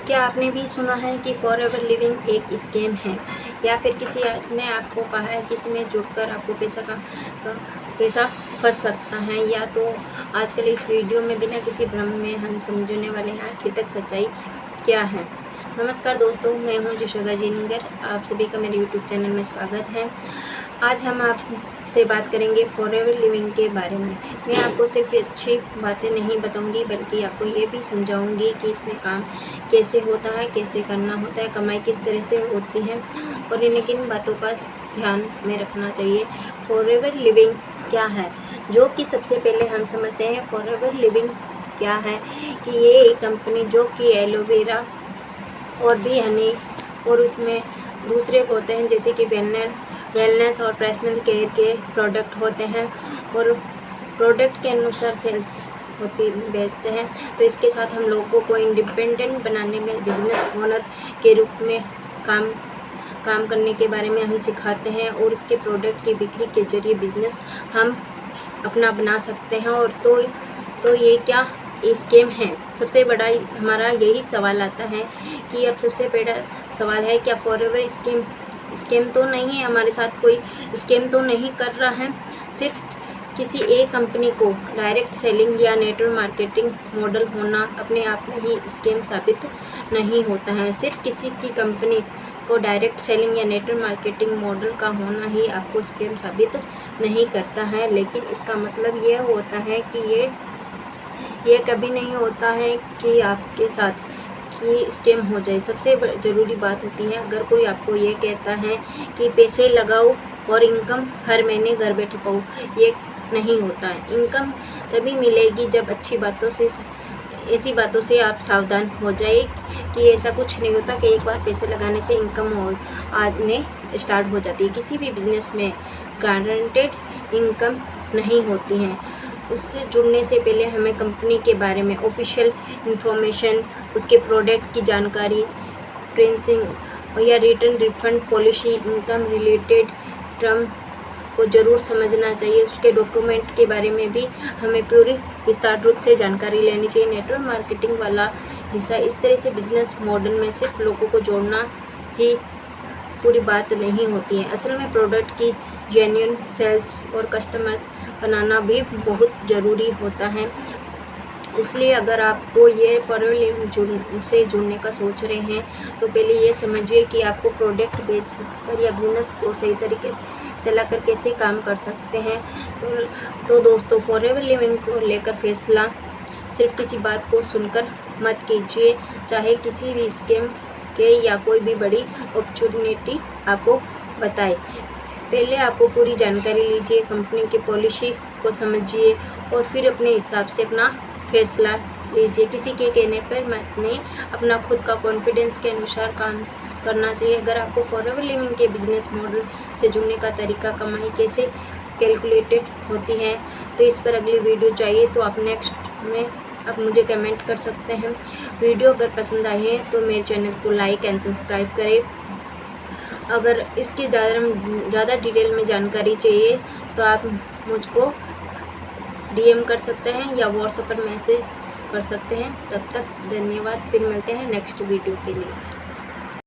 क्या आपने भी सुना है कि फॉरएवर लिविंग एक स्कैम है, या फिर किसी ने आपको कहा है कि इसमें जुड़कर आपको पैसा फंस सकता है। या तो आजकल इस वीडियो में बिना किसी भ्रम में हम समझने वाले हैं आखिर तक सच्चाई क्या है। नमस्कार दोस्तों, मैं हूं यशोदा जिनिंगर। आप सभी का मेरे यूट्यूब चैनल में स्वागत है। आज हम आपसे बात करेंगे फॉरएवर लिविंग के बारे में। मैं आपको सिर्फ अच्छी बातें नहीं बताऊंगी, बल्कि आपको ये भी समझाऊंगी कि इसमें काम कैसे होता है, कैसे करना होता है, कमाई किस तरह से होती है और इन्हें किन बातों का ध्यान में रखना चाहिए। फॉरएवर लिविंग क्या है, जो कि सबसे पहले हम समझते हैं फॉरएवर लिविंग क्या है कि ये एक कंपनी जो कि एलोवेरा और भी हनी और उसमें दूसरे होते हैं जैसे कि वेलनेस और पर्सनल केयर के प्रोडक्ट होते हैं और प्रोडक्ट के अनुसार सेल्स बेचते हैं। तो इसके साथ हम लोगों को इंडिपेंडेंट बनाने में बिजनेस ओनर के रूप में काम करने के बारे में हम सिखाते हैं और इसके प्रोडक्ट की बिक्री के जरिए बिजनेस हम अपना बना सकते हैं। और तो ये क्या स्कैम है, सबसे बड़ा हमारा यही सवाल आता है कि अब सबसे बड़ा सवाल है क्या फॉरएवर स्कैम तो नहीं है, हमारे साथ कोई स्कैम तो नहीं कर रहा है। सिर्फ किसी एक कंपनी को डायरेक्ट सेलिंग या नेटवर्क मार्केटिंग मॉडल होना अपने आप में ही स्कैम साबित नहीं होता है। सिर्फ किसी की कंपनी को डायरेक्ट सेलिंग या नेटवर्क मार्केटिंग मॉडल का होना ही आपको स्कैम साबित नहीं करता है, लेकिन इसका मतलब ये होता है कि ये कभी नहीं होता है कि आपके साथ कि स्कैम हो जाए। सबसे ज़रूरी बात होती है, अगर कोई आपको ये कहता है कि पैसे लगाओ और इनकम हर महीने घर बैठे पाओ, ये नहीं होता है। इनकम तभी मिलेगी जब ऐसी बातों से आप सावधान हो जाए कि ऐसा कुछ नहीं होता कि एक बार पैसे लगाने से इनकम आने स्टार्ट हो जाती है। किसी भी बिजनेस में गारंटेड इनकम नहीं होती है। उससे जुड़ने से पहले हमें कंपनी के बारे में ऑफिशियल इंफॉर्मेशन, उसके प्रोडक्ट की जानकारी, प्रिंसिंग या return refund policy, income related term को ज़रूर समझना चाहिए। उसके डॉक्यूमेंट के बारे में भी हमें पूरी विस्तार रूप से जानकारी लेनी चाहिए। नेटवर्क मार्केटिंग वाला हिस्सा इस तरह से बिजनेस मॉडल में सिर्फ लोगों को जोड़ना ही पूरी बात नहीं होती है। असल में प्रोडक्ट की जेन्युइन सेल्स और कस्टमर्स बनाना भी बहुत ज़रूरी होता है। इसलिए अगर आपको ये फॉरएवर लिविंग से जुड़ने का सोच रहे हैं तो पहले ये समझिए कि आपको प्रोडक्ट बेचकर या बिजनेस को सही तरीके से चलाकर कैसे काम कर सकते हैं। तो दोस्तों, फॉरएवर लिविंग को लेकर फैसला सिर्फ किसी बात को सुनकर मत कीजिए, चाहे किसी भी स्कैम के या कोई भी बड़ी अपॉर्चुनिटी आपको बताए। पहले आपको पूरी जानकारी लीजिए, कंपनी की पॉलिसी को समझिए और फिर अपने हिसाब से अपना फैसला लीजिए। किसी के कहने पर मत नहीं, अपना खुद का कॉन्फिडेंस के अनुसार काम करना चाहिए। अगर आपको फॉरएवर लिविंग के बिजनेस मॉडल से जुड़ने का तरीका, कमाई कैसे कैलकुलेटेड होती है, तो इस पर अगली वीडियो चाहिए तो आप नेक्स्ट में आप मुझे कमेंट कर सकते हैं। वीडियो अगर पसंद आए हैं तो मेरे चैनल को लाइक एंड सब्सक्राइब करें। अगर इसकी ज़्यादा डिटेल में जानकारी चाहिए तो आप मुझको DM कर सकते हैं या व्हाट्सएप पर मैसेज कर सकते हैं। तब तक धन्यवाद, फिर मिलते हैं नेक्स्ट वीडियो के लिए।